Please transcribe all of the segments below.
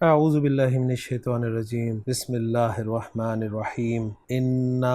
اعوذ باللہ من الشیطان الرجیم بسم اللہ الرحمن الرحیم انا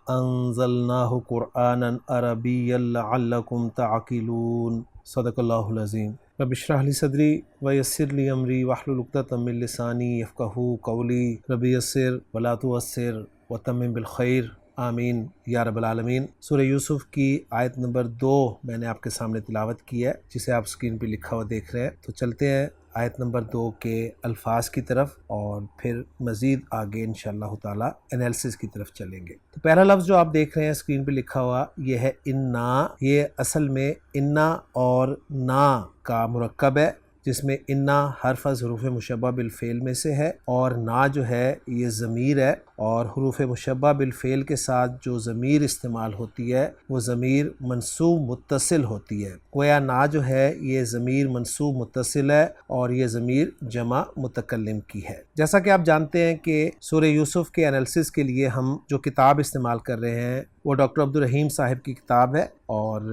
انزلناہ قرآنا عربیا لعلکم تعقلون صدق اللہ العظیم رب اشرح لی صدری ویسر لی امری واحلل عقدۃ من لسانی یفقہوا قولی رب یسر ولا تعسر وتمم بالخیر آمین یا رب العالمین۔ سورہ یوسف کی آیت نمبر 2 میں نے آپ کے سامنے تلاوت کی ہے، جسے آپ اسکرین پہ لکھا ہوا دیکھ رہے ہیں۔ تو چلتے ہیں آیت نمبر 2 کے الفاظ کی طرف اور پھر مزید آگے انشاءاللہ تعالی انالیسس کی طرف چلیں گے۔ تو پہلا لفظ جو آپ دیکھ رہے ہیں اسکرین پہ لکھا ہوا یہ ہے انا۔ یہ اصل میں انا اور نا کا مرکب ہے، جس میں انا حرف از حروف مشبہ بالفعل میں سے ہے، اور نا جو ہے یہ ضمیر ہے، اور حروف مشبہ بالفعل کے ساتھ جو ضمیر استعمال ہوتی ہے وہ ضمیر منصوب متصل ہوتی ہے۔ گویا نا جو ہے یہ ضمیر منصوب متصل ہے اور یہ ضمیر جمع متکلم کی ہے۔ جیسا کہ آپ جانتے ہیں کہ سورہ یوسف کے انالیسس کے لیے ہم جو کتاب استعمال کر رہے ہیں وہ ڈاکٹر عبدالرحیم صاحب کی کتاب ہے، اور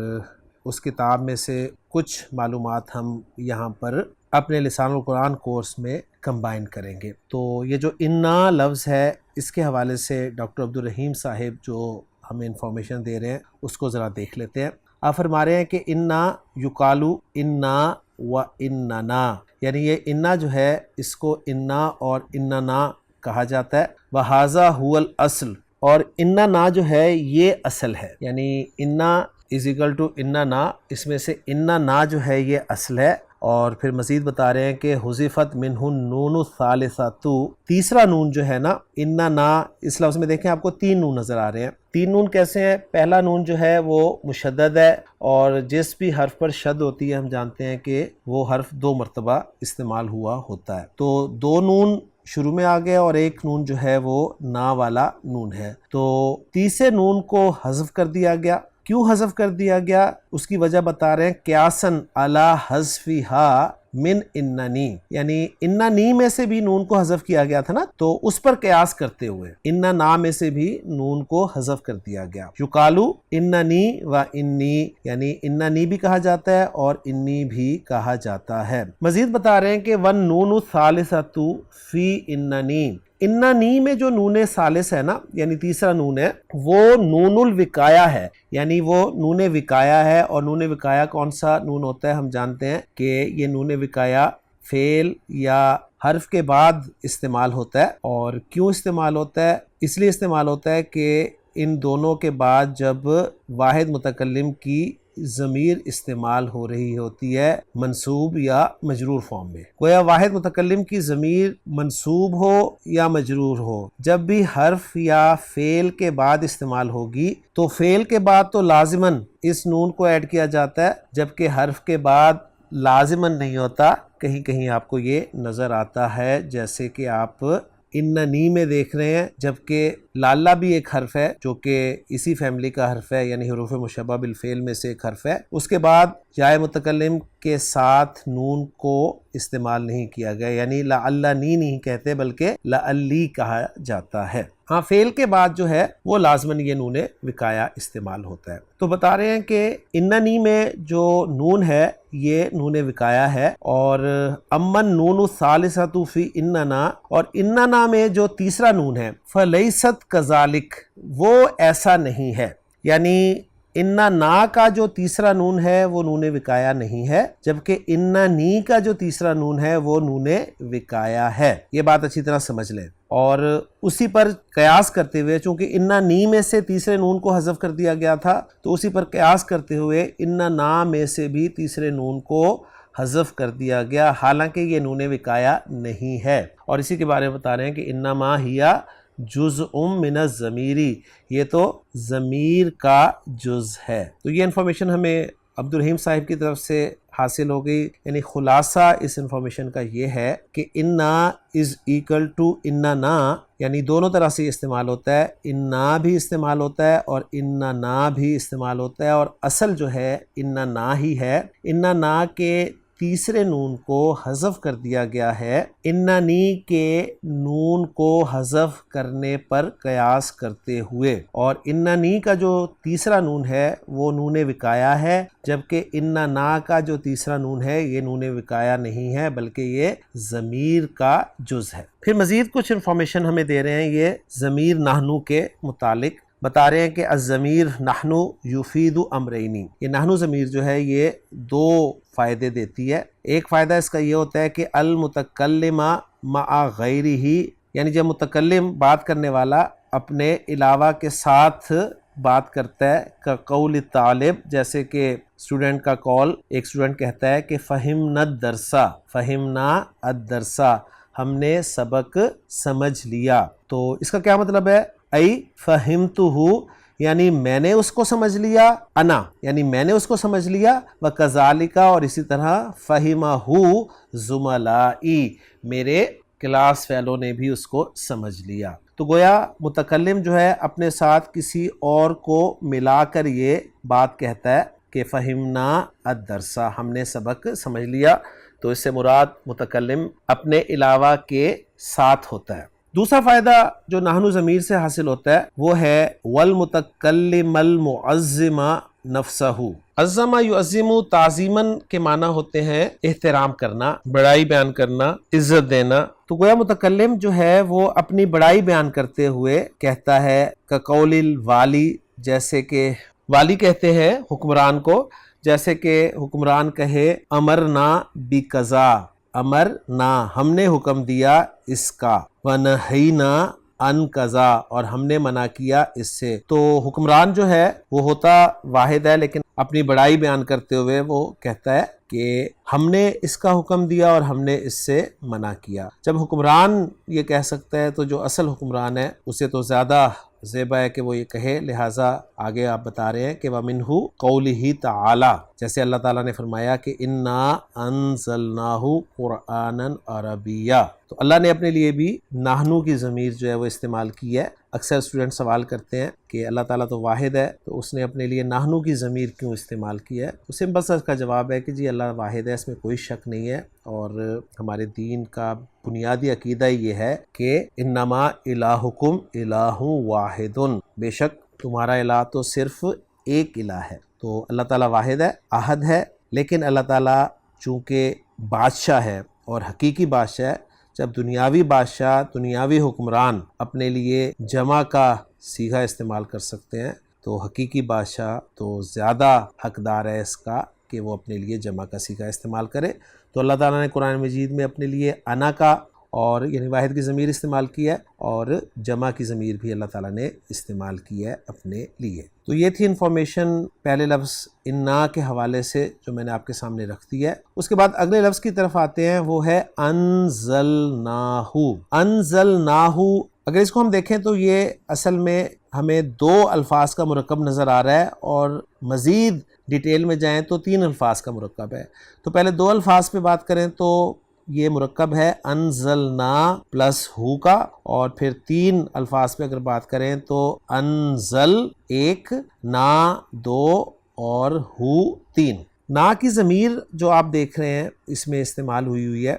اس کتاب میں سے کچھ معلومات ہم یہاں پر اپنے لسان القرآن کورس میں کمبائن کریں گے۔ تو یہ جو انا لفظ ہے اس کے حوالے سے ڈاکٹر عبدالرحیم صاحب جو ہمیں انفارمیشن دے رہے ہیں اس کو ذرا دیکھ لیتے ہیں۔ آپ فرما رہے ہیں کہ انا یقالو انا و اننا، یعنی یہ انا جو ہے اس کو انا اور اننا کہا جاتا ہے۔ وہذا هو الاصل، اور اننا جو ہے یہ اصل ہے، یعنی انا از اکول ٹو اننا، اس میں سے اننا جو ہے یہ اصل ہے۔ اور پھر مزید بتا رہے ہیں کہ حذفت منہ النون الثالثۃ، تیسرا نون جو ہے نا اننا، اس لفظ میں دیکھیں آپ کو 3 نون نظر آ رہے ہیں۔ 3 نون کیسے ہیں؟ پہلا نون جو ہے وہ مشدد ہے، اور جس بھی حرف پر شد ہوتی ہے ہم جانتے ہیں کہ وہ حرف 2 مرتبہ استعمال ہوا ہوتا ہے۔ تو 2 نون شروع میں آ گیا اور 1 نون جو ہے وہ نا والا نون ہے، تو تیسرے نون کو حذف کر دیا گیا۔ کیوں حذف کر دیا گیا؟ اس کی وجہ بتا رہے ہیں قیاساً علی حذفہا من اننی، یعنی اننی میں سے بھی نون کو حذف کیا گیا تھا نا، تو اس پر قیاس کرتے ہوئے اننا میں سے بھی نون کو حذف کر دیا گیا۔ یقالو اننی و انی، یعنی اننی بھی کہا جاتا ہے اور انی بھی کہا جاتا ہے۔ مزید بتا رہے ہیں کہ والنون الثالثۃ فی اننی، اننی میں جو نون ثالث ہے نا، یعنی تیسرا نون ہے، وہ نون الوقایا ہے، یعنی وہ نون وقایا ہے۔ اور نون وقایا کون سا نون ہوتا ہے؟ ہم جانتے ہیں کہ یہ نون وقایا فعل یا حرف کے بعد استعمال ہوتا ہے۔ اور کیوں استعمال ہوتا ہے؟ اس لیے استعمال ہوتا ہے کہ ان دونوں کے بعد جب واحد متکلم کی ضمیر استعمال ہو رہی ہوتی ہے منصوب یا مجرور فارم میں، گویا واحد متکلم کی ضمیر منصوب ہو یا مجرور ہو، جب بھی حرف یا فعل کے بعد استعمال ہوگی تو فعل کے بعد تو لازماً اس نون کو ایڈ کیا جاتا ہے، جبکہ حرف کے بعد لازماً نہیں ہوتا۔ کہیں کہیں آپ کو یہ نظر آتا ہے، جیسے کہ آپ اننی میں دیکھ رہے ہیں، جبکہ لالا بھی ایک حرف ہے جو کہ اسی فیملی کا حرف ہے، یعنی حروف مشبہ بالفعل میں سے ایک حرف ہے۔ اس کے بعد جائے متکلم کے ساتھ نون کو استعمال نہیں کیا گیا، یعنی لعلنی نہیں کہتے بلکہ لعلی کہا جاتا ہے۔ ہاں، فعل کے بعد جو ہے وہ لازماً یہ نون وقایا استعمال ہوتا ہے۔ تو بتا رہے ہیں کہ اننی میں جو نون ہے یہ نون وقایا ہے، اور امن نون الثالثۃ فی اننا، اور اننا میں جو تیسرا نون ہے فلیست کذالک، وہ ایسا نہیں ہے، یعنی اننا کا جو تیسرا نون ہے وہ نون وقایا نہیں ہے، جبکہ اننی کا جو تیسرا نون ہے وہ نون وقایا ہے۔ یہ بات اچھی طرح سمجھ لیں، اور اسی پر قیاس کرتے ہوئے، چونکہ اننی میں سے تیسرے نون کو حذف کر دیا گیا تھا، تو اسی پر قیاس کرتے ہوئے اننا میں سے بھی تیسرے نون کو حذف کر دیا گیا، حالانکہ یہ نون وقایا نہیں ہے۔ اور اسی کے بارے میں بتا رہے ہیں کہ انما ہیا جزء من الضمیری، یہ تو ضمیر کا جز ہے۔ تو یہ انفارمیشن ہمیں عبدالرحیم صاحب کی طرف سے حاصل ہو گئی، یعنی خلاصہ اس انفارمیشن کا یہ ہے کہ انا از ایکل ٹو اننا، یعنی دونوں طرح سے استعمال ہوتا ہے، انا بھی استعمال ہوتا ہے اور اننا بھی استعمال ہوتا ہے، اور اصل جو ہے اننا ہی ہے۔ اننا کے تیسرے نون کو حذف کر دیا گیا ہے اننی کے نون کو حذف کرنے پر قیاس کرتے ہوئے، اور اننی کا جو تیسرا نون ہے وہ نون وقایا ہے، جبکہ اننا کا جو تیسرا نون ہے یہ نون وقایا نہیں ہے بلکہ یہ ضمیر کا جز ہے۔ پھر مزید کچھ انفارمیشن ہمیں دے رہے ہیں یہ ضمیر نحنو کے متعلق، بتا رہے ہیں کہ الضمیر نحنو یفید امرینی، یہ نحنو ضمیر جو ہے یہ دو فائدے دیتی ہے۔ ایک فائدہ اس کا یہ ہوتا ہے کہ المتکلم مع غیرہ، یعنی جب متکلم بات کرنے والا اپنے علاوہ کے ساتھ بات کرتا ہے، کا قول طالب، جیسے کہ اسٹوڈنٹ کا قول، ایک اسٹوڈنٹ کہتا ہے کہ فہمنا الدرسا، فہمنا الدرسا، ہم نے سبق سمجھ لیا، تو اس کا کیا مطلب ہے؟ ای فہمتہ، یعنی میں نے اس کو سمجھ لیا، انا یعنی میں نے اس کو سمجھ لیا، وکذالک اور اسی طرح فہمہ زملائی، میرے کلاس فیلو نے بھی اس کو سمجھ لیا۔ تو گویا متکلم جو ہے اپنے ساتھ کسی اور کو ملا کر یہ بات کہتا ہے کہ فہمنا الدرسا، ہم نے سبق سمجھ لیا، تو اس سے مراد متکلم اپنے علاوہ کے ساتھ ہوتا ہے۔ دوسرا فائدہ جو نحنو ضمیر سے حاصل ہوتا ہے وہ ہے والمتکلم المعظم نفسہ۔ عظم یعظم تعظیماً کے معنی ہوتے ہیں احترام کرنا، بڑائی بیان کرنا، عزت دینا، تو گویا متکلم جو ہے وہ اپنی بڑائی بیان کرتے ہوئے کہتا ہے کقول الوالی، جیسے کہ والی کہتے ہیں حکمران کو، جیسے کہ حکمران کہے امرنا بقضا، امرنا ہم نے حکم دیا اس کا، ونہینا ان قضا اور ہم نے منع کیا اس سے۔ تو حکمران جو ہے وہ ہوتا واحد ہے، لیکن اپنی بڑائی بیان کرتے ہوئے وہ کہتا ہے کہ ہم نے اس کا حکم دیا اور ہم نے اس سے منع کیا۔ جب حکمران یہ کہہ سکتا ہے تو جو اصل حکمران ہے اسے تو زیادہ زیبا ہے کہ وہ یہ کہے، لہٰذا آگے آپ بتا رہے ہیں کہ وَمِنْهُ قَوْلِهِ تَعَالَى، جیسے اللہ تعالیٰ نے فرمایا کہ اِنَّا أَنزَلْنَاهُ قُرْآنًا عَرَبِيًّا، تو اللہ نے اپنے لیے بھی نحنو کی ضمیر جو ہے وہ استعمال کی ہے۔ اکثر اسٹوڈنٹ سوال کرتے ہیں کہ اللہ تعالیٰ تو واحد ہے تو اس نے اپنے لیے نحنو کی ضمیر کیوں استعمال کی ہے؟ تو سمپل سا اس کا جواب ہے کہ جی اللہ واحد ہے، اس میں کوئی شک نہیں ہے، اور ہمارے دین کا بنیادی عقیدہ یہ ہے کہ انما الہکم الہ واحد، بے شک تمہارا الہ تو صرف ایک الہ ہے۔ تو اللہ تعالیٰ واحد ہے، احد ہے، لیکن اللہ تعالیٰ چونکہ بادشاہ ہے اور حقیقی بادشاہ ہے، جب دنیاوی بادشاہ، دنیاوی حکمران اپنے لیے جمع کا صیغہ استعمال کر سکتے ہیں، تو حقیقی بادشاہ تو زیادہ حقدار ہے اس کا کہ وہ اپنے لیے جمع کا صیغہ استعمال کرے۔ تو اللہ تعالیٰ نے قرآن مجید میں اپنے لیے انا کا اور یعنی واحد کی ضمیر استعمال کی ہے، اور جمع کی ضمیر بھی اللہ تعالیٰ نے استعمال کی ہے اپنے لیے۔ تو یہ تھی انفارمیشن پہلے لفظ انا کے حوالے سے جو میں نے آپ کے سامنے رکھ دی ہے۔ اس کے بعد اگلے لفظ کی طرف آتے ہیں، وہ ہے انزلناہ۔ انزلناہ اگر اس کو ہم دیکھیں تو یہ اصل میں ہمیں دو الفاظ کا مرکب نظر آ رہا ہے، اور مزید ڈیٹیل میں جائیں تو تین الفاظ کا مرکب ہے۔ تو پہلے دو الفاظ پہ بات کریں تو یہ مرکب ہے انزلنا پلس ہو کا، اور پھر تین الفاظ پہ اگر بات کریں تو انزل ایک، نا دو، اور ہو تین۔ نا کی ضمیر جو آپ دیکھ رہے ہیں اس میں استعمال ہوئی ہے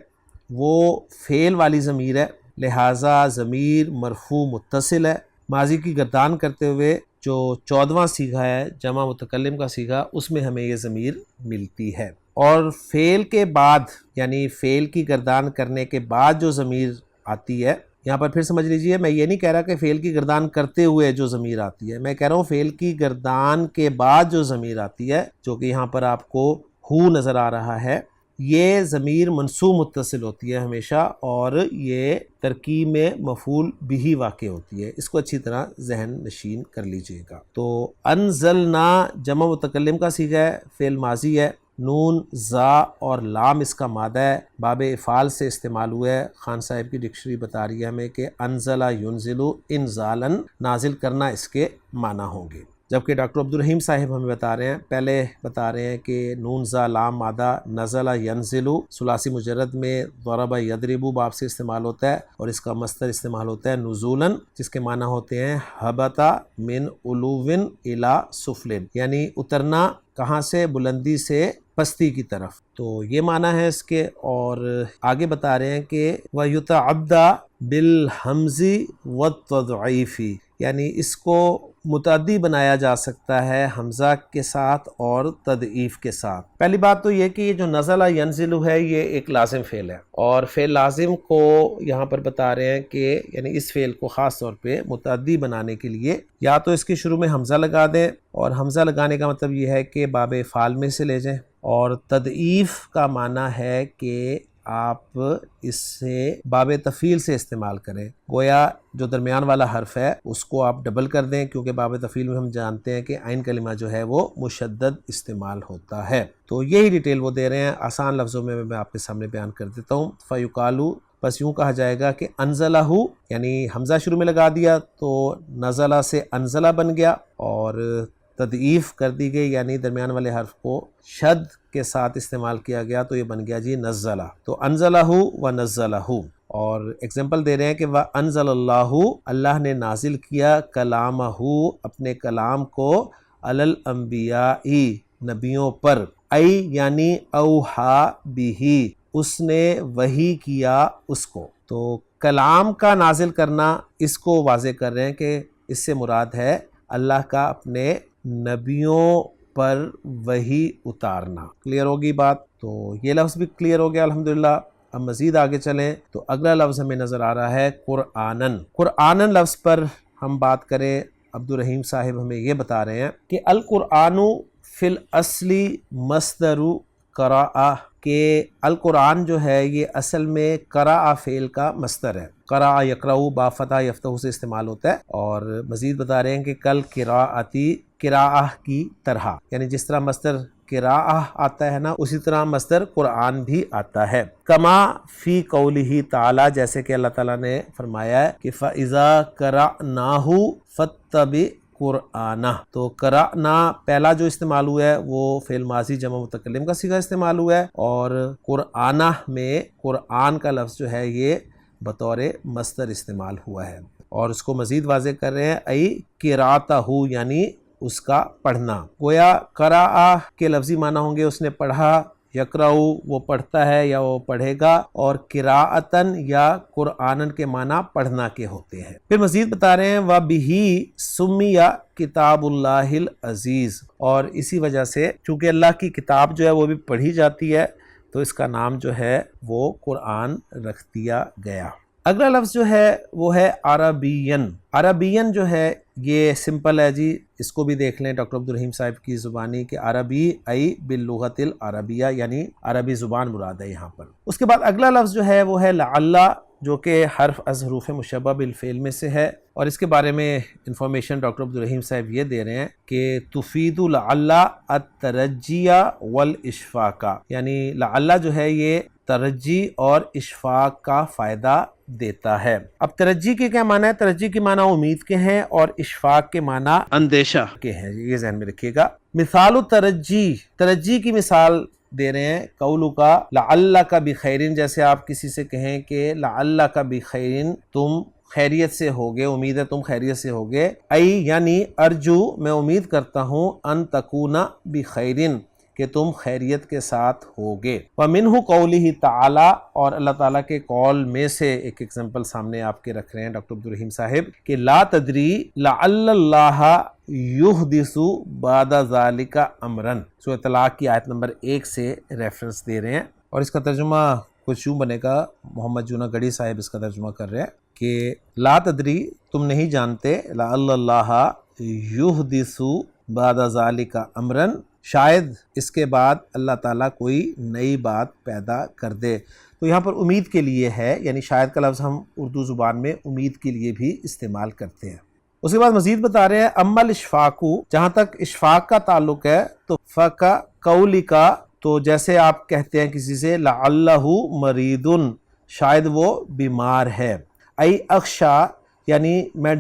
وہ فعل والی ضمیر ہے، لہٰذا ضمیر مرفوع متصل ہے۔ ماضی کی گردان کرتے ہوئے جو 14واں صیغہ ہے جمع متکلم کا صیغہ، اس میں ہمیں یہ ضمیر ملتی ہے، اور فعل کے بعد یعنی فعل کی گردان کرنے کے بعد جو ضمیر آتی ہے، یہاں پر پھر سمجھ لیجئے میں یہ نہیں کہہ رہا کہ فعل کی گردان کرتے ہوئے جو ضمیر آتی ہے، میں کہہ رہا ہوں فعل کی گردان کے بعد جو ضمیر آتی ہے، جو کہ یہاں پر آپ کو ہو نظر آ رہا ہے، یہ ضمیر منصوب متصل ہوتی ہے ہمیشہ، اور یہ ترکیب میں مفعول بھی واقع ہوتی ہے۔ اس کو اچھی طرح ذہن نشین کر لیجئے گا۔ تو انزلنا جمع متکلم کا صیغہ ہے، فعل ماضی ہے، نون زا اور لام اس کا مادہ ہے، باب افعال سے استعمال ہوا ہے۔ خان صاحب کی ڈکشنری بتا رہی ہے ہمیں کہ انزل ینزل انزالا، نازل کرنا اس کے معنی ہوں گے۔ جبکہ ڈاکٹر عبدالرحیم صاحب ہمیں بتا رہے ہیں، پہلے بتا رہے ہیں کہ نون زا لام مادہ نزل ینزل ثلاثی مجرد میں ضرب یضرب باب سے استعمال ہوتا ہے، اور اس کا مصدر استعمال ہوتا ہے نزولاً، جس کے معنی ہوتے ہیں ہبتا من علوٍ الی سفل، یعنی اترنا کہاں سے؟ بلندی سے پستی کی طرف۔ تو یہ معنی ہے اس کے، اور آگے بتا رہے ہیں کہ وَيُتَعَدَّى بِالْحَمْزِ وَالتَّضْعِيفِ، یعنی اس کو متعدی بنایا جا سکتا ہے حمزہ کے ساتھ اور تضعیف کے ساتھ۔ پہلی بات تو یہ کہ یہ جو نزل ینزل ہے یہ ایک لازم فعل ہے، اور فعل لازم کو یہاں پر بتا رہے ہیں کہ یعنی اس فعل کو خاص طور پہ متعدی بنانے کے لیے یا تو اس کے شروع میں حمزہ لگا دیں، اور حمزہ لگانے کا مطلب یہ ہے کہ باب فعل میں سے لے جائیں، اور تضعیف کا معنی ہے کہ آپ اس سے باب تفعیل سے استعمال کریں، گویا جو درمیان والا حرف ہے اس کو آپ ڈبل کر دیں، کیونکہ باب تفعیل میں ہم جانتے ہیں کہ عین کلمہ جو ہے وہ مشدد استعمال ہوتا ہے۔ تو یہی ڈیٹیل وہ دے رہے ہیں، آسان لفظوں میں آپ کے سامنے بیان کر دیتا ہوں۔ فیقالو، بس یوں کہا جائے گا کہ انزلہ، یعنی حمزہ شروع میں لگا دیا تو نزلہ سے انزلہ بن گیا، اور تضعیف کر دی گئی یعنی درمیان والے حرف کو شد کے ساتھ استعمال کیا گیا تو یہ بن گیا جی نزلہ، تو انزلہ و نزلہ۔ اور ایگزامپل دے رہے ہیں کہ وَأَنزَلَ اللَّهُ، اللہ نے نازل کیا کلامہ، اپنے کلام کو، علی الانبیاء، نبیوں پر، یعنی اوحا بہ، اس نے وحی کیا اس کو۔ تو کلام کا نازل کرنا، اس کو واضح کر رہے ہیں کہ اس سے مراد ہے اللہ کا اپنے نبیوں پر وحی اتارنا۔ کلیئر ہوگی بات؟ تو یہ لفظ بھی کلیئر ہو گیا الحمدللہ۔ اب مزید آگے چلیں تو اگلا لفظ ہمیں نظر آ رہا ہے قرآنن۔ قرآنن لفظ پر ہم بات کریں، عبدالرحیم صاحب ہمیں یہ بتا رہے ہیں کہ القرآن فی الاصل مصدر قرأ، کہ القرآن جو ہے یہ اصل میں قرأ فعل کا مصدر ہے۔ قرأ یقرأ با فتح یفتح سے استعمال ہوتا ہے، اور مزید بتا رہے ہیں کہ کل قراءتی، قراءہ کی طرح، یعنی جس طرح مصدر قراءہ آتا ہے نا اسی طرح مصدر قرآن بھی آتا ہے۔ کما فی قولہ تعالی، جیسے کہ اللہ تعالیٰ نے فرمایا ہے کہ فَإِذَا قَرَأْنَاهُ فَاتَّبِعْ قرآنہ، تو قرأنا پہلا جو استعمال ہوا ہے وہ فعل ماضی جمع متکلم کا صیغہ استعمال ہوا ہے، اور قرآنہ میں قرآن کا لفظ جو ہے یہ بطور مصدر استعمال ہوا ہے، اور اس کو مزید واضح کر رہے ہیں ای قراءتہ، یعنی اس کا پڑھنا۔ گویا قراءہ کے لفظی معنی ہوں گے اس نے پڑھا، یقرأ وہ پڑھتا ہے یا وہ پڑھے گا، اور قراءتن یا قرآنن کے معنی پڑھنا کے ہوتے ہیں۔ پھر مزید بتا رہے ہیں وَبِهِ سُمِّيَ کتاب اللہ العزیز، اور اسی وجہ سے چونکہ اللہ کی کتاب جو ہے وہ بھی پڑھی جاتی ہے تو اس کا نام جو ہے وہ قرآن رکھ دیا گیا۔ اگلا لفظ جو ہے وہ ہے عربین۔ عربین جو ہے یہ سمپل ہے جی، اس کو بھی دیکھ لیں ڈاکٹر عبدالرحیم صاحب کی زبانی کہ عربی ای باللغت العربیہ، یعنی عربی زبان مراد ہے یہاں پر۔ اس کے بعد اگلا لفظ جو ہے وہ ہے لعل، جو کہ حرف از حروف مشبہ بالفعل میں سے ہے، اور اس کے بارے میں انفارمیشن ڈاکٹر عبدالرحیم صاحب یہ دے رہے ہیں کہ تفید لعل الترجی والاشفاق، یعنی لعل جو ہے یہ ترجی اور اشفاق کا فائدہ دیتا ہے۔ اب ترجی کے کیا معنی ہے؟ ترجی کے معنی امید کے ہیں، اور اشفاق کے معنی اندیشہ کے ہیں، یہ ذہن میں رکھیے گا۔ مثال ترجی، ترجی کی مثال دے رہے ہیں قولک لعلک بخیر، جیسے آپ کسی سے کہیں کہ لعلک بخیر، تم خیریت سے ہوگے، امید ہے تم خیریت سے ہوگے، یعنی ارجو میں امید کرتا ہوں، ان تکون بخیر، کہ تم خیریت کے ساتھ ہوگے۔ وَمِنْهُ قَوْلِهِ تعالی، اور اللہ تعالیٰ کے قول میں سے ایک ایگزامپل سامنے آپ کے رکھ رہے ہیں ڈاکٹر عبدالرحیم صاحب کہ لا تدری لعل اللہ یحدث بعد ذلک امرا، سورۃ طلاق کی آیت نمبر 1 سے ریفرنس دے رہے ہیں، اور اس کا ترجمہ کچھ یوں بنے گا، محمد جونا گڑھی صاحب اس کا ترجمہ کر رہے ہیں کہ لا تدری، تم نہیں جانتے، لعل اللہ یحدث بعد ذلک امرا، شاید اس کے بعد اللہ تعالیٰ کوئی نئی بات پیدا کر دے۔ تو یہاں پر امید کے لیے ہے، یعنی شاید کا لفظ ہم اردو زبان میں امید کے لیے بھی استعمال کرتے ہیں۔ اس کے بعد مزید بتا رہے ہیں اما الاشفاق، جہاں تک اشفاق کا تعلق ہے تو فقا قولک، تو جیسے آپ کہتے ہیں کسی سے لعلہ مریض، شاید وہ بیمار ہے، ای اخشا، یعنی میں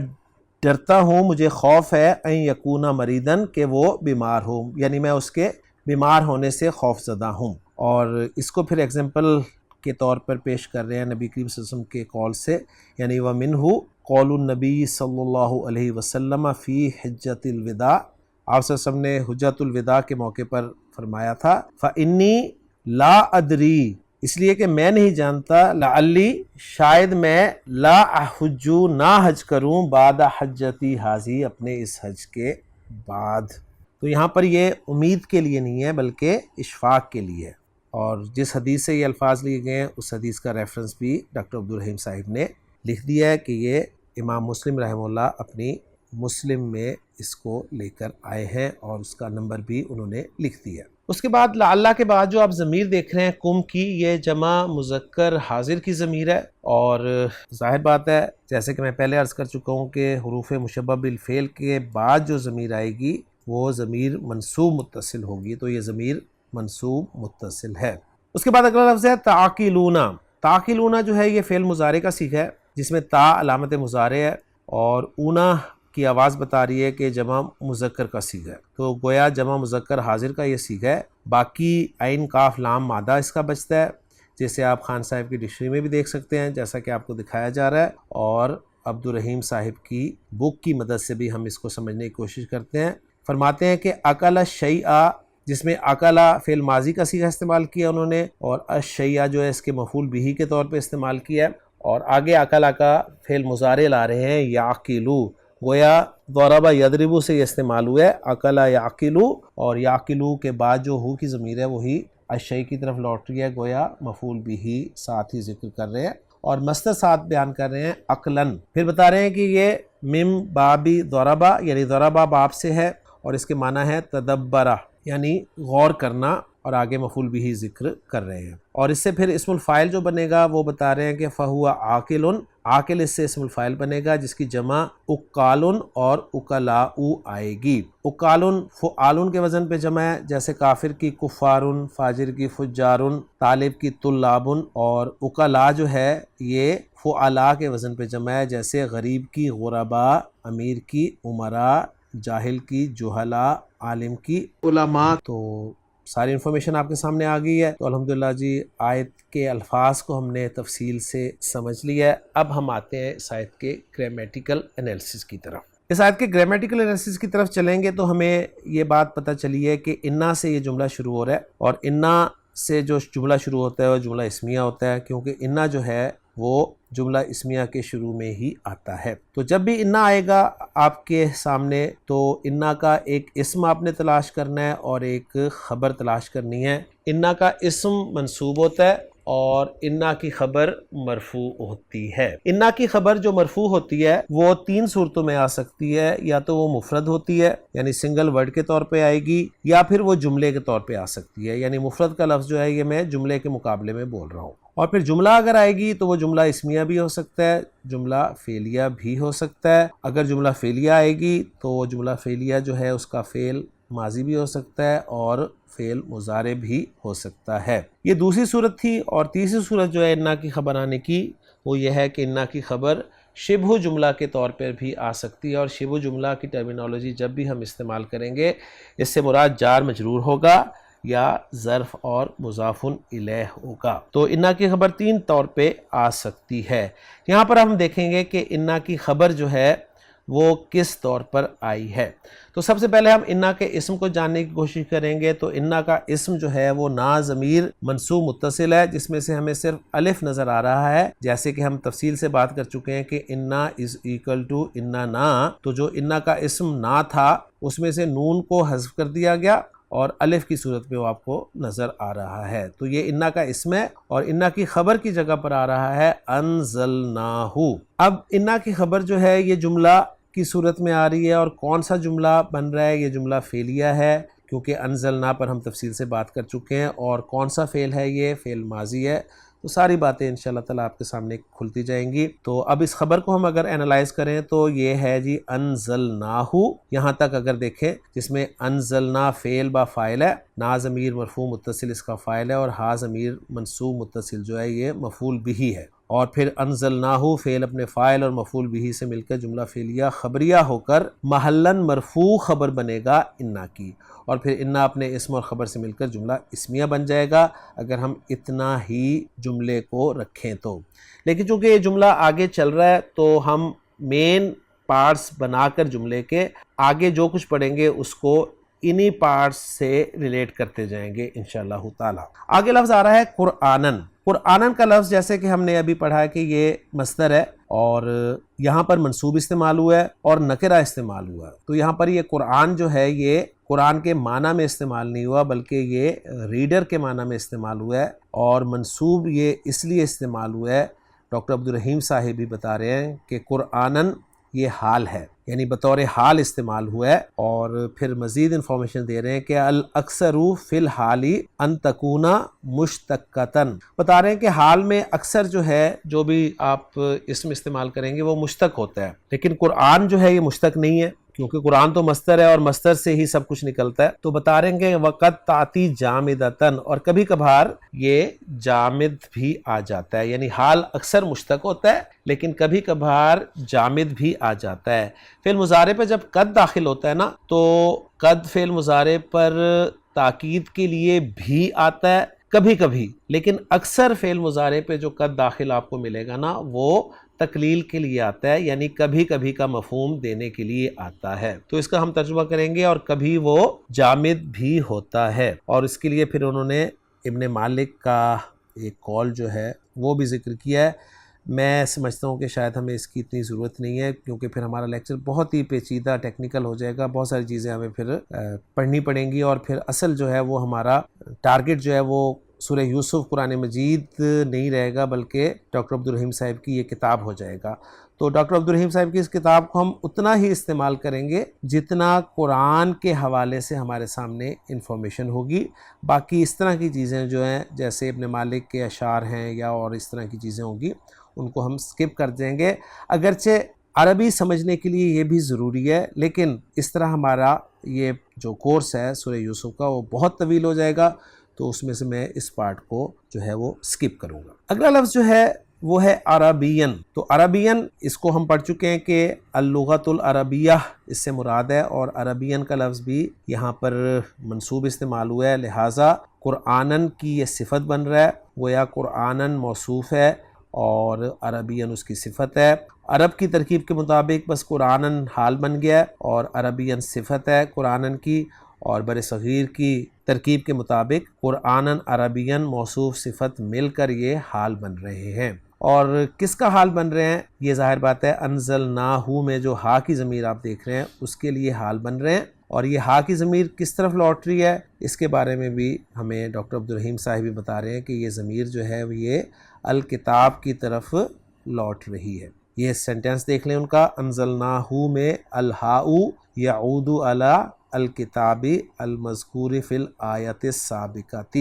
ڈرتا ہوں، مجھے خوف ہے، ان یکون مریدن، کہ وہ بیمار ہو، یعنی میں اس کے بیمار ہونے سے خوف زدہ ہوں۔ اور اس کو پھر ایگزامپل کے طور پر پیش کر رہے ہیں نبی کریم صلی اللہ علیہ وسلم کے قول سے، یعنی وَمِنْهُ قول النبی صلی اللہ علیہ وسلم فی حجۃ الوداع، آپ صلی اللہ علیہ وسلم نے حجۃ الوداع کے موقع پر فرمایا تھا، فَإِنِّي لَا أَدْرِي، اس لیے کہ میں نہیں جانتا، لعلی، شاید میں، لا احج، نہ حج کروں، بعد حجتی حاضی، اپنے اس حج کے بعد۔ تو یہاں پر یہ امید کے لیے نہیں ہے بلکہ اشفاق کے لیے ہے، اور جس حدیث سے یہ الفاظ لیے گئے ہیں اس حدیث کا ریفرنس بھی ڈاکٹر عبدالرحیم صاحب نے لکھ دیا ہے کہ یہ امام مسلم رحمہ اللہ اپنی مسلم میں اس کو لے کر آئے ہیں، اور اس کا نمبر بھی انہوں نے لکھ دیا۔ اس کے بعد لعلہ کے بعد جو آپ ضمیر دیکھ رہے ہیں کم کی، یہ جمع مذکر حاضر کی ضمیر ہے، اور ظاہر بات ہے جیسے کہ میں پہلے عرض کر چکا ہوں کہ حروف مشبہ بالفعل کے بعد جو ضمیر آئے گی وہ ضمیر منصوب متصل ہوگی، تو یہ ضمیر منصوب متصل ہے۔ اس کے بعد اگلا لفظ ہے تعقلون۔ تعقلون جو ہے یہ فعل مضارع کا صیغہ ہے جس میں تا علامت مضارع ہے، اور اونا کی آواز بتا رہی ہے کہ جمع مذکر کا صیغہ ہے، تو گویا جمع مذکر حاضر کا یہ صیغہ ہے۔ باقی عین کاف لام مادہ اس کا بچتا ہے، جیسے آپ خان صاحب کی ڈکشنری میں بھی دیکھ سکتے ہیں، جیسا کہ آپ کو دکھایا جا رہا ہے، اور عبدالرحیم صاحب کی بک کی مدد سے بھی ہم اس کو سمجھنے کی کوشش کرتے ہیں۔ فرماتے ہیں کہ اکل الشیء، جس میں اکلا فعل ماضی کا صیغہ استعمال کیا انہوں نے، اور الشیء جو ہے اس کے مفعول بہ کے طور پہ استعمال کیا ہے، اور آگے اکلا کا فعل مضارع لا رہے ہیں یعقلو، گویا ضرب یضرب سے یہ استعمال ہوا ہے، اکلا یعقلو، اور یعقلو کے بعد جو ہو کی ضمیر ہے وہی الشیء کی طرف لوٹ رہی ہے، گویا مفعول بہ ساتھ ہی ذکر کر رہے ہیں، اور مصدر ساتھ بیان کر رہے ہیں عقلاً۔ پھر بتا رہے ہیں کہ یہ مم بابی ضربہ، یعنی ضربہ باب سے ہے، اور اس کے معنی ہے تدبرہ، یعنی غور کرنا، اور آگے مفعول بہ ذکر کر رہے ہیں۔ اور اس سے پھر اسم الفاعل جو بنے گا وہ بتا رہے ہیں کہ فہو عاقل، عاقل اس سے اسم الفاعل بنے گا جس کی جمع اقال اور اقلاء آئے گی۔ اقال فعال کے وزن پہ جمع ہے، جیسے کافر کی کفار، فاجر کی فجار، طالب کی طلاب، اور اقلاء جو ہے یہ فعلاء کے وزن پہ جمع ہے، جیسے غریب کی غرباء، امیر کی امراء، جاہل کی جہلاء، عالم کی علماء۔ تو ساری انفارمیشن آپ کے سامنے آ گئی ہے، تو الحمدللہ جی آیت کے الفاظ کو ہم نے تفصیل سے سمجھ لیا ہے۔ اب ہم آتے ہیں اس آیت کے گرامیٹیکل انالیسس کی طرف۔ اس آیت کے گرامیٹیکل انالیسس کی طرف چلیں گے تو ہمیں یہ بات پتہ چلی ہے کہ انا سے یہ جملہ شروع ہو رہا ہے، اور انا سے جو جملہ شروع ہوتا ہے وہ جملہ اسمیہ ہوتا ہے، کیونکہ انا جو ہے وہ جملہ اسمیہ کے شروع میں ہی آتا ہے۔ تو جب بھی انا آئے گا آپ کے سامنے تو انا کا ایک اسم آپ نے تلاش کرنا ہے اور ایک خبر تلاش کرنی ہے۔ انا کا اسم منصوب ہوتا ہے اور انا کی خبر مرفوع ہوتی ہے۔ انا کی خبر جو مرفوع ہوتی ہے وہ تین صورتوں میں آ سکتی ہے، یا تو وہ مفرد ہوتی ہے یعنی سنگل ورڈ کے طور پہ آئے گی، یا پھر وہ جملے کے طور پہ آ سکتی ہے، یعنی مفرد کا لفظ جو ہے یہ میں جملے کے مقابلے میں بول رہا ہوں۔ اور پھر جملہ اگر آئے گی تو وہ جملہ اسمیہ بھی ہو سکتا ہے، جملہ فعلیہ بھی ہو سکتا ہے۔ اگر جملہ فعلیہ آئے گی تو وہ جملہ فعلیہ جو ہے اس کا فعل ماضی بھی ہو سکتا ہے اور فعل مضارع بھی ہو سکتا ہے۔ یہ دوسری صورت تھی، اور تیسری صورت جو ہے انا کی خبر آنے کی وہ یہ ہے کہ انا کی خبر شبہ جملہ کے طور پر بھی آ سکتی ہے، اور شبہ جملہ کی ٹرمینالوجی جب بھی ہم استعمال کریں گے اس سے مراد جار مجرور ہوگا یا ظرف اور مضاف الیہ ہوگا۔ تو انا کی خبر تین طور پہ آ سکتی ہے۔ یہاں پر ہم دیکھیں گے کہ انا کی خبر جو ہے وہ کس طور پر آئی ہے۔ تو سب سے پہلے ہم انا کے اسم کو جاننے کی کوشش کریں گے۔ تو انا کا اسم جو ہے وہ نا ضمیر منصوب متصل ہے، جس میں سے ہمیں صرف الف نظر آ رہا ہے، جیسے کہ ہم تفصیل سے بات کر چکے ہیں کہ انا از ایکل ٹو انا نا۔ تو جو انا کا اسم نا تھا اس میں سے نون کو حذف کر دیا گیا اور الف کی صورت میں وہ آپ کو نظر آ رہا ہے۔ تو یہ انا کا اسم ہے، اور انا کی خبر کی جگہ پر آ رہا ہے انزلناہ۔ اب انا کی خبر جو ہے یہ جملہ کی صورت میں آ رہی ہے، اور کون سا جملہ بن رہا ہے؟ یہ جملہ فعلیہ ہے، کیونکہ انزلنا پر ہم تفصیل سے بات کر چکے ہیں، اور کون سا فعل ہے؟ یہ فعل ماضی ہے۔ تو ساری باتیں انشاءاللہ تعالیٰ آپ کے سامنے کھلتی جائیں گی۔ تو اب اس خبر کو ہم اگر اینالائز کریں تو یہ ہے جی انزلناہ، یہاں تک اگر دیکھیں، جس میں انزلنا فعل با فاعل ہے، نا ضمیر مرفوع متصل اس کا فاعل ہے، اور ہا ضمیر منصوب متصل جو ہے یہ مفعول بہ ہے، اور پھر انزلناہو فعل اپنے فاعل اور مفعول بھی سے مل کر جملہ فعلیہ خبریہ ہو کر محلاً مرفوع خبر بنے گا انا کی، اور پھر انا اپنے اسم اور خبر سے مل کر جملہ اسمیہ بن جائے گا اگر ہم اتنا ہی جملے کو رکھیں تو۔ لیکن چونکہ یہ جملہ آگے چل رہا ہے تو ہم مین پارٹس بنا کر جملے کے آگے جو کچھ پڑھیں گے اس کو انہی پارٹس سے ریلیٹ کرتے جائیں گے انشاءاللہ تعالی۔ آگے لفظ آ رہا ہے قرآنن۔ قرآنن کا لفظ جیسے کہ ہم نے ابھی پڑھا ہے کہ یہ مصدر ہے اور یہاں پر منصوب استعمال ہوا ہے اور نکرہ استعمال ہوا ہے، تو یہاں پر یہ قرآن جو ہے یہ قرآن کے معنی میں استعمال نہیں ہوا بلکہ یہ ریڈر کے معنی میں استعمال ہوا ہے، اور منصوب یہ اس لیے استعمال ہوا ہے، ڈاکٹر عبدالرحیم صاحب بھی بتا رہے ہیں کہ قرآنن یہ حال ہے، یعنی بطور حال استعمال ہوا ہے، اور پھر مزید انفارمیشن دے رہے ہیں کہ الاکثر فی الحال ان تکون مشتقتن، بتا رہے ہیں کہ حال میں اکثر جو ہے جو بھی آپ اسم استعمال کریں گے وہ مشتق ہوتا ہے، لیکن قرآن جو ہے یہ مشتق نہیں ہے کیونکہ قرآن تو مصدر ہے اور مصدر سے ہی سب کچھ نکلتا ہے، تو بتا رہے ہیں کہ وقت تعتی جامدتن، اور کبھی کبھار یہ جامد بھی آ جاتا ہے، یعنی حال اکثر مشتق ہوتا ہے لیکن کبھی کبھار جامد بھی آ جاتا ہے۔ فعل مضارع پہ جب قد داخل ہوتا ہے نا تو قد فعل مضارع پر تاکید کے لیے بھی آتا ہے کبھی کبھی، لیکن اکثر فعل مضارع پہ جو قد داخل آپ کو ملے گا نا وہ تقلیل کے لیے آتا ہے، یعنی کبھی کبھی کا مفہوم دینے کے لیے آتا ہے، تو اس کا ہم ترجمہ کریں گے، اور کبھی وہ جامد بھی ہوتا ہے، اور اس کے لیے پھر انہوں نے ابن مالک کا ایک قول جو ہے وہ بھی ذکر کیا ہے۔ میں سمجھتا ہوں کہ شاید ہمیں اس کی اتنی ضرورت نہیں ہے کیونکہ پھر ہمارا لیکچر بہت ہی پیچیدہ ٹیکنیکل ہو جائے گا، بہت ساری چیزیں ہمیں پھر پڑھنی پڑیں گی، اور پھر اصل جو ہے وہ ہمارا ٹارگٹ جو ہے وہ سورہ یوسف قرآن مجید نہیں رہے گا بلکہ ڈاکٹر عبدالرحیم صاحب کی یہ کتاب ہو جائے گا۔ تو ڈاکٹر عبدالرحیم صاحب کی اس کتاب کو ہم اتنا ہی استعمال کریں گے جتنا قرآن کے حوالے سے ہمارے سامنے انفارمیشن ہوگی، باقی اس طرح کی چیزیں جو ہیں جیسے ابن مالک کے اشعار ہیں یا اور اس طرح کی چیزیں ہوگی ان کو ہم سکپ کر دیں گے، اگرچہ عربی سمجھنے کے لیے یہ بھی ضروری ہے، لیکن اس طرح ہمارا یہ جو کورس ہے سورہ یوسف کا وہ بہت طویل ہو جائے گا، تو اس میں سے میں اس پارٹ کو جو ہے وہ سکپ کروں گا۔ اگلا لفظ جو ہے وہ ہے عربین، تو عربین اس کو ہم پڑھ چکے ہیں کہ اللغت العربیہ اس سے مراد ہے، اور عربین کا لفظ بھی یہاں پر منصوب استعمال ہوا ہے، لہٰذا قرآنن کی یہ صفت بن رہا ہے، گویا قرآنن موصوف ہے اور عربین اس کی صفت ہے۔ عرب کی ترکیب کے مطابق بس قرآنن حال بن گیا ہے اور عربین صفت ہے قرآنن کی، اور بر صغیر کی ترکیب کے مطابق قرآنن عربین موصوف صفت مل کر یہ حال بن رہے ہیں۔ اور کس کا حال بن رہے ہیں؟ یہ ظاہر بات ہے انزلناہو میں جو ہا کی ضمیر آپ دیکھ رہے ہیں اس کے لیے حال بن رہے ہیں، اور یہ ہا کی ضمیر کس طرف لوٹ رہی ہے اس کے بارے میں بھی ہمیں ڈاکٹر عبدالرحیم صاحب بھی بتا رہے ہیں کہ یہ ضمیر جو ہے یہ الکتاب کی طرف لوٹ رہی ہے۔ یہ سینٹنس دیکھ لیں ان کا، انزلناہو میں الہاء یعود علی الکتاب المذکور فی الآیت السابقۃ،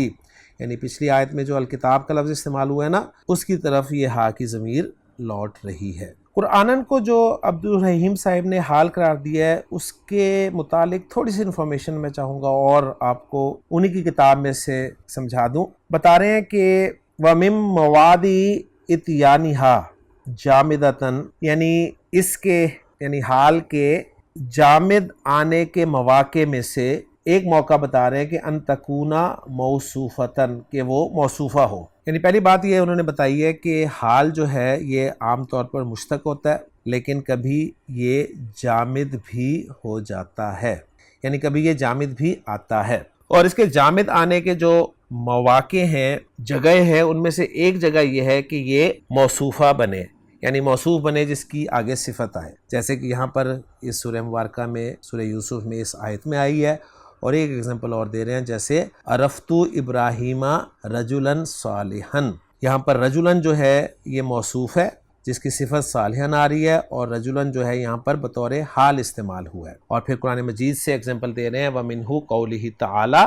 یعنی پچھلی آیت میں جو الکتاب کا لفظ استعمال ہوا ہے نا اس کی طرف یہ ہا کی ضمیر لوٹ رہی ہے۔ قرآنن کو جو عبدالرحیم صاحب نے حال قرار دیا ہے اس کے متعلق تھوڑی سی انفارمیشن میں چاہوں گا اور آپ کو انہی کی کتاب میں سے سمجھا دوں۔ بتا رہے ہیں کہ وَمِن مَوَادِعِ اِتْیَانِہَا جامدتاً، یعنی اس کے یعنی حال کے جامد آنے کے مواقع میں سے ایک موقع بتا رہے ہیں کہ ان تکونا موصوفتاً، کہ وہ موصوفہ ہو، یعنی پہلی بات یہ انہوں نے بتائی ہے کہ حال جو ہے یہ عام طور پر مشتق ہوتا ہے لیکن کبھی یہ جامد بھی ہو جاتا ہے، یعنی کبھی یہ جامد بھی آتا ہے، اور اس کے جامد آنے کے جو مواقع ہیں جگہ ہیں ان میں سے ایک جگہ یہ ہے کہ یہ موصوفہ بنے، یعنی موصوف بنے جس کی آگے صفت آئے، جیسے کہ یہاں پر اس سورہ مبارکہ میں سورہ یوسف میں اس آیت میں آئی ہے، اور ایک ایگزامپل اور دے رہے ہیں جیسے عرفت ابراہیم رجلاً صالحاً، یہاں پر رجلاً جو ہے یہ موصوف ہے جس کی صفت صالحاً آ رہی ہے، اور رجلاً جو ہے یہاں پر بطور حال استعمال ہوا ہے، اور پھر قرآن مجید سے ایگزامپل دے رہے ہیں وَمِنْهُ قَوْلِهِ تَعَالَى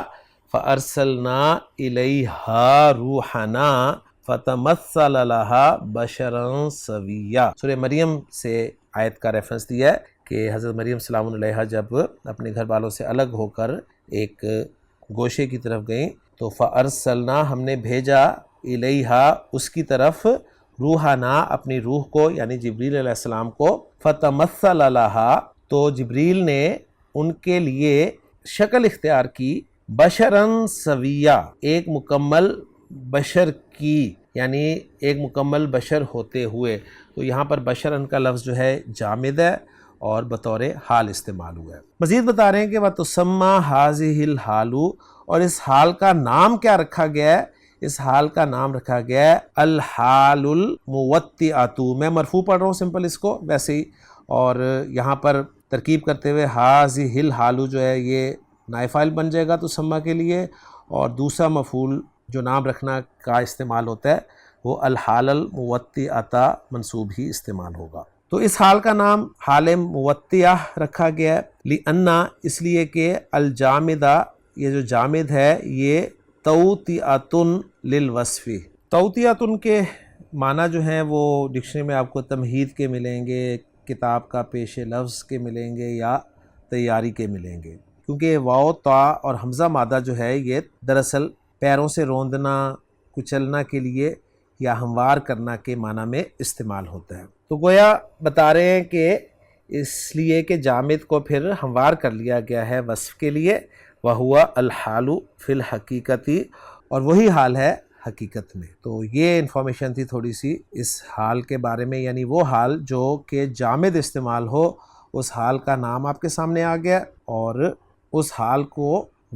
فَأَرْسَلْنَا إِلَيْهَا رُوحَنَا فَتَمَثَّلَ لَهَا بَشَرًا سَوِيًّا، سورہ مریم سے آیت کا ریفرنس دیا ہے کہ حضرت مریم سلام علیہا جب اپنے گھر والوں سے الگ ہو کر ایک گوشے کی طرف گئیں تو فَأَرْسَلْنَا، ہم نے بھیجا، إِلَيْهَا، اس کی طرف، روحنا اپنی روح کو یعنی جبریل علیہ السلام کو، فتمثل لہا تو جبریل نے ان کے لیے شکل اختیار کی، بشراً سویہ ایک مکمل بشر کی، یعنی ایک مکمل بشر ہوتے ہوئے۔ تو یہاں پر بشراً کا لفظ جو ہے جامد ہے اور بطور حال استعمال ہوا ہے۔ مزید بتا رہے ہیں کہ وَتُسَمَّى هَذِهِ الْحَالُ اور اس حال کا نام کیا رکھا گیا ہے؟ اس حال کا نام رکھا گیا ہے الحال الموطئۃ۔ میں مرفوع پڑھ رہا ہوں سمپل اس کو ویسے ہی، اور یہاں پر ترکیب کرتے ہوئے هَذِهِ الْحَالُ جو ہے یہ نائب فاعل بن جائے گا تسمہ کے لیے، اور دوسرا مفعول جو نام رکھنا کا استعمال ہوتا ہے وہ الحال الموطئۃ منصوب ہی استعمال ہوگا۔ تو اس حال کا نام حال موطئہ رکھا گیا ہے لِأَنَّ اس لیے کہ الجامدہ یہ جو جامد ہے یہ توطئۃ للوصف، توطئۃ کے معنی جو ہیں وہ ڈکشنری میں آپ کو تمہید کے ملیں گے، کتاب کا پیش لفظ کے ملیں گے، یا تیاری کے ملیں گے، کیونکہ واو تا اور حمزہ مادہ جو ہے یہ دراصل پیروں سے روندنا، کچلنا کے لیے یا ہموار کرنا کے معنی میں استعمال ہوتا ہے۔ تو گویا بتا رہے ہیں کہ اس لیے کہ جامد کو پھر ہموار کر لیا گیا ہے وصف کے لیے، وَهُوَ الْحَالُ فِي الْحَقِيقَةِ اور وہی حال ہے حقیقت میں۔ تو یہ انفارمیشن تھی تھوڑی سی اس حال کے بارے میں، یعنی وہ حال جو کہ جامد استعمال ہو، اس حال کا نام آپ کے سامنے آ گیا اور اس حال کو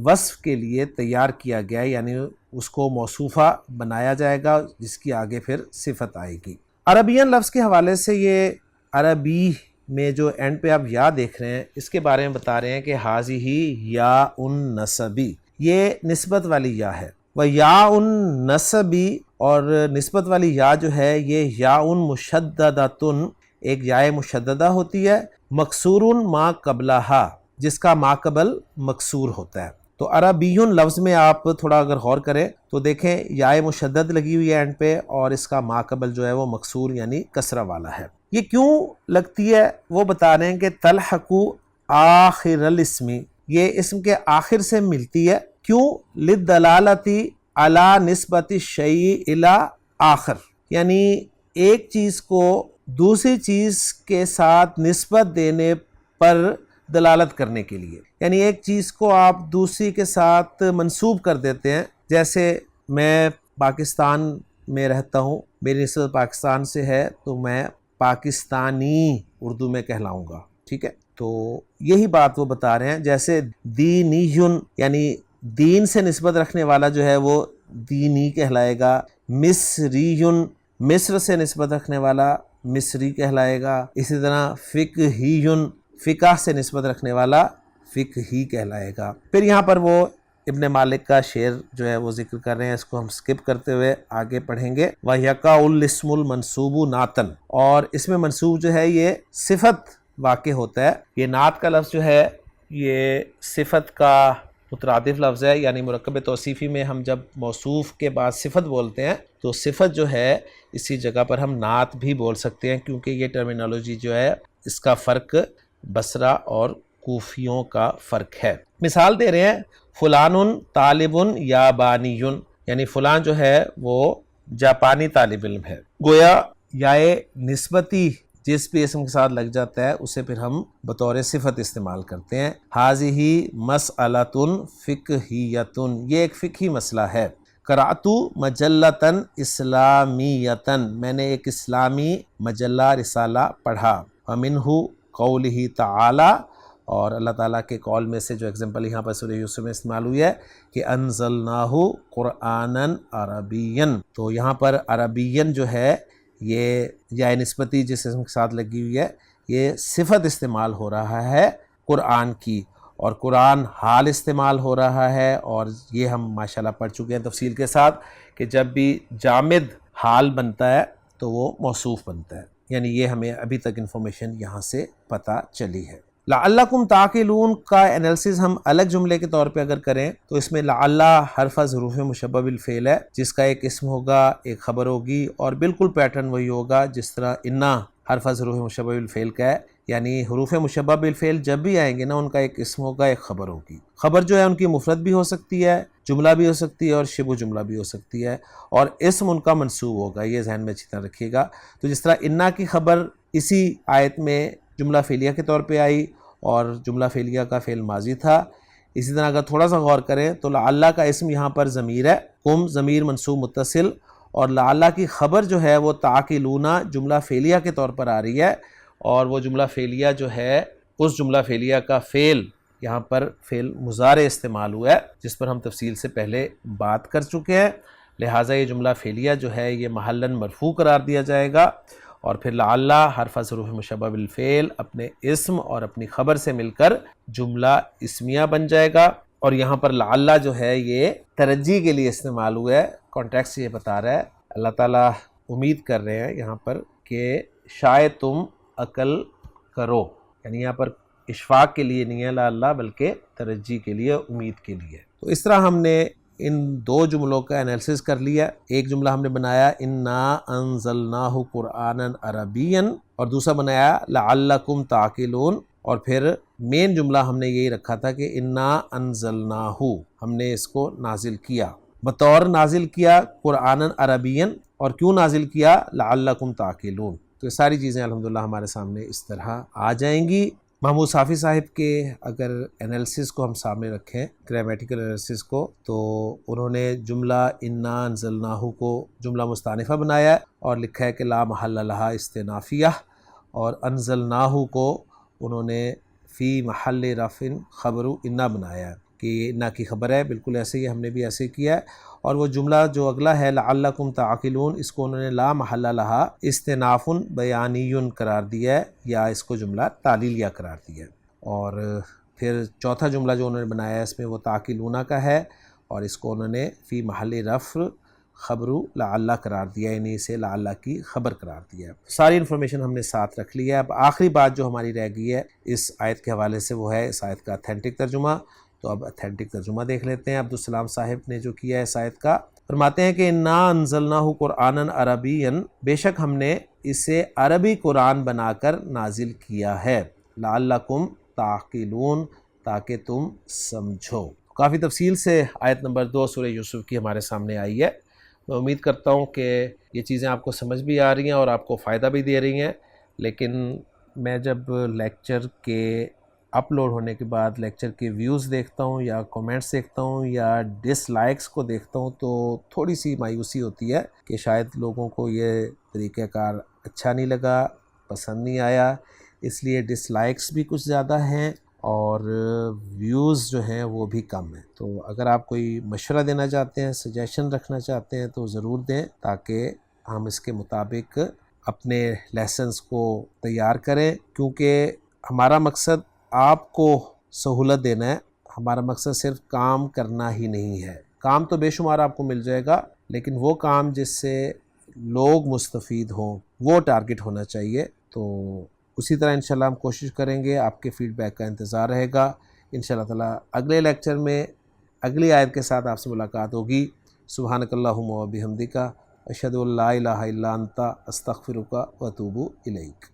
وصف کے لیے تیار کیا گیا، یعنی اس کو موصوفہ بنایا جائے گا جس کی آگے پھر صفت آئے گی۔ عربین لفظ کے حوالے سے یہ عربی میں جو اینڈ پہ آپ یا دیکھ رہے ہیں اس کے بارے میں بتا رہے ہیں کہ حاضی یا نسبی، یہ نسبت والی یا ہے، وہ یا نسبی اور نسبت والی یا جو ہے یہ یا مشددتن ایک یا مشددہ ہوتی ہے، مکسور ما قبلہا جس کا ما قبل مکسور ہوتا ہے۔ تو عربیون لفظ میں آپ تھوڑا اگر غور کریں تو دیکھیں یا مشدد لگی ہوئی ہے اینڈ پہ، اور اس کا ما قبل جو ہے وہ مکسور یعنی کسرہ والا ہے۔ یہ کیوں لگتی ہے وہ بتا رہے ہیں کہ تلحق آخر الاسم، یہ اسم کے آخر سے ملتی ہے، کیوں؟ للدلالۃ علی نسبت الشیء الی آخر، یعنی ایک چیز کو دوسری چیز کے ساتھ نسبت دینے پر دلالت کرنے کے لیے، یعنی ایک چیز کو آپ دوسری کے ساتھ منسوب کر دیتے ہیں، جیسے میں پاکستان میں رہتا ہوں، میری نسبت پاکستان سے ہے تو میں پاکستانی اردو میں کہلاؤں گا، ٹھیک ہے؟ تو یہی بات وہ بتا رہے ہیں، جیسے دینیون یعنی دین سے نسبت رکھنے والا جو ہے وہ دینی کہلائے گا، مصریون مصر سے نسبت رکھنے والا مصری کہلائے گا، اسی طرح فقہیون فقہ سے نسبت رکھنے والا فقہی کہلائے گا۔ پھر یہاں پر وہ ابن مالک کا شعر جو ہے وہ ذکر کر رہے ہیں، اس کو ہم سکپ کرتے ہوئے آگے پڑھیں گے۔ وَيَقَعُ الِّاسْمُ الْمَنْصُوبُ نَعْتًا اور اس میں منصوب جو ہے یہ صفت واقع ہوتا ہے۔ یہ نعت کا لفظ جو ہے یہ صفت کا مترادف لفظ ہے، یعنی مرکب توصیفی میں ہم جب موصوف کے بعد صفت بولتے ہیں تو صفت جو ہے اسی جگہ پر ہم نعت بھی بول سکتے ہیں، کیونکہ یہ ٹرمینالوجی جو ہے اس کا فرق بصرہ اور کوفیوں کا فرق ہے۔ مثال دے رہے ہیں فلان طالب یابانیون، یعنی فلان جو ہے وہ جاپانی طالب علم ہے۔ گویا یا نسبتی جس بھی اسم کے ساتھ لگ جاتا ہے اسے پھر ہم بطور صفت استعمال کرتے ہیں۔ حاذہ مسئلۃ فقہیۃ، یہ ایک فقہی مسئلہ ہے۔ قرأت مجلۃ اسلامیۃ، میں نے ایک اسلامی مجلہ رسالہ پڑھا۔ ومنہ قولہ تعالی، اور اللہ تعالیٰ کے قول میں سے جو ایگزامپل یہاں پر سورہ یوسف میں استعمال ہوئی ہے کہ انزلناہ قرآنا عربیا، تو یہاں پر عربین جو ہے یہ یا نسبتی جس اسم کے ساتھ لگی ہوئی ہے یہ صفت استعمال ہو رہا ہے قرآن کی، اور قرآن حال استعمال ہو رہا ہے، اور یہ ہم ماشاءاللہ پڑھ چکے ہیں تفصیل کے ساتھ کہ جب بھی جامد حال بنتا ہے تو وہ موصوف بنتا ہے، یعنی یہ ہمیں ابھی تک انفارمیشن یہاں سے پتہ چلی ہے۔ لعلکم تعقلون کا انالیسز ہم الگ جملے کے طور پہ اگر کریں تو اس میں لعل حرف ظروف مشبہ بالفعل ہے، جس کا ایک اسم ہوگا ایک خبر ہوگی، اور بالکل پیٹرن وہی ہوگا جس طرح انا حرف ظروف مشبہ بالفعل کا ہے، یعنی حروف مشبہ بالفعل جب بھی آئیں گے نا ان کا ایک اسم ہوگا ایک خبر ہوگی. خبر جو ہے ان کی مفرد بھی ہو سکتی ہے، جملہ بھی ہو سکتی ہے اور شبہ جملہ بھی ہو سکتی ہے، اور اسم ان کا منصوب ہوگا. یہ ذہن میں اچھی طرح رکھیے گا. تو جس طرح انا کی خبر اسی آیت میں جملہ فعلیہ کے طور پہ آئی اور جملہ فعلیہ کا فعل ماضی تھا، اسی طرح اگر تھوڑا سا غور کریں تو لعلہ کا اسم یہاں پر ضمیر ہے، کم ضمیر منصوب متصل، اور لعلہ کی خبر جو ہے وہ تعقلون جملہ فعلیہ کے طور پر آ رہی ہے، اور وہ جملہ فعلیہ جو ہے اس جملہ فعلیہ کا فعل یہاں پر فعل مضارع استعمال ہوا ہے جس پر ہم تفصیل سے پہلے بات کر چکے ہیں. لہٰذا یہ جملہ فعلیہ جو ہے یہ محلاً مرفوع قرار دیا جائے گا، اور پھر لعلہ حرف از حروف مشبہ بالفعل اپنے اسم اور اپنی خبر سے مل کر جملہ اسمیہ بن جائے گا. اور یہاں پر لعلہ جو ہے یہ ترجی کے لیے استعمال ہوا ہے. کانٹیکسٹ یہ بتا رہا ہے، اللہ تعالیٰ امید کر رہے ہیں یہاں پر کہ شاید تم عقل کرو، یعنی یہاں پر اشفاق کے لیے نہیں ہے لعلہ بلکہ ترجی کے لیے، امید کے لیے. تو اس طرح ہم نے ان دو جملوں کا انالیسس کر لیا. ایک جملہ ہم نے بنایا انا انزلناہ قرآنا عربیا، اور دوسرا بنایا لعلکم تعقلون، اور پھر مین جملہ ہم نے یہی رکھا تھا کہ انا انزلناہ، ہم نے اس کو نازل کیا. بطور نازل کیا قرآنا عربیا، اور کیوں نازل کیا؟ لعلکم تعقلون. تو یہ ساری چیزیں الحمدللہ ہمارے سامنے اس طرح آ جائیں گی. محمود صافی صاحب کے اگر انالیسس کو ہم سامنے رکھیں، گرامیٹیکل انالیسس کو، تو انہوں نے جملہ انا انزلناہ کو جملہ مستانفہ بنایا ہے اور لکھا ہے کہ لا محل لہا استنافیہ، اور انزلناہ کو انہوں نے فی محل رفع خبر انا بنایا ہے کہ یہ انا کی خبر ہے. بالکل ایسے ہی ہم نے بھی ایسے کیا ہے. اور وہ جملہ جو اگلا ہے لعلکم تعقلون، اس کو انہوں نے لا محل لہا استناف بیانی قرار دیا ہے، یا اس کو جملہ تعلیلیہ قرار دیا ہے. اور پھر چوتھا جملہ جو انہوں نے بنایا ہے اس میں وہ تعقلون کا ہے، اور اس کو انہوں نے فی محل رفع خبر لعلہ قرار دیا، یعنی اسے لعلہ کی خبر قرار دیا ہے. ساری انفارمیشن ہم نے ساتھ رکھ لی ہے. اب آخری بات جو ہماری رہ گئی ہے اس آیت کے حوالے سے وہ ہے اس آیت کا اتھینٹک ترجمہ. تو اب اتھینٹک ترجمہ دیکھ لیتے ہیں. عبدالسلام صاحب نے جو کیا ہے اس آیت کا، فرماتے ہیں کہ انا انزلناہ قرآنا عربیا، بے شک ہم نے اسے عربی قرآن بنا کر نازل کیا ہے، لعلکم تعقلون، تاکہ تم سمجھو. کافی تفصیل سے آیت نمبر 2 سورہ یوسف کی ہمارے سامنے آئی ہے. میں امید کرتا ہوں کہ یہ چیزیں آپ کو سمجھ بھی آ رہی ہیں اور آپ کو فائدہ بھی دے رہی ہیں. لیکن میں جب لیکچر کے اپلوڈ ہونے کے بعد لیکچر کے ویوز دیکھتا ہوں یا کومنٹس دیکھتا ہوں یا ڈس لائکس کو دیکھتا ہوں تو تھوڑی سی مایوسی ہوتی ہے کہ شاید لوگوں کو یہ طریقہ کار اچھا نہیں لگا، پسند نہیں آیا، اس لیے ڈس لائکس بھی کچھ زیادہ ہیں اور ویوز جو ہیں وہ بھی کم ہیں. تو اگر آپ کوئی مشورہ دینا چاہتے ہیں، سجیشن رکھنا چاہتے ہیں تو ضرور دیں، تاکہ ہم اس کے مطابق اپنے لیسنز کو تیار کریں. کیونکہ ہمارا مقصد آپ کو سہولت دینا ہے، ہمارا مقصد صرف کام کرنا ہی نہیں ہے. کام تو بے شمار آپ کو مل جائے گا، لیکن وہ کام جس سے لوگ مستفید ہوں وہ ٹارگٹ ہونا چاہیے. تو اسی طرح انشاءاللہ ہم کوشش کریں گے. آپ کے فیڈ بیک کا انتظار رہے گا. انشاءاللہ تعالی اگلے لیکچر میں اگلی آیت کے ساتھ آپ سے ملاقات ہوگی. سبحانک اللہم و بحمدک، اشہد ان لا الہ الا انت، استغفرک و اتوب الیک.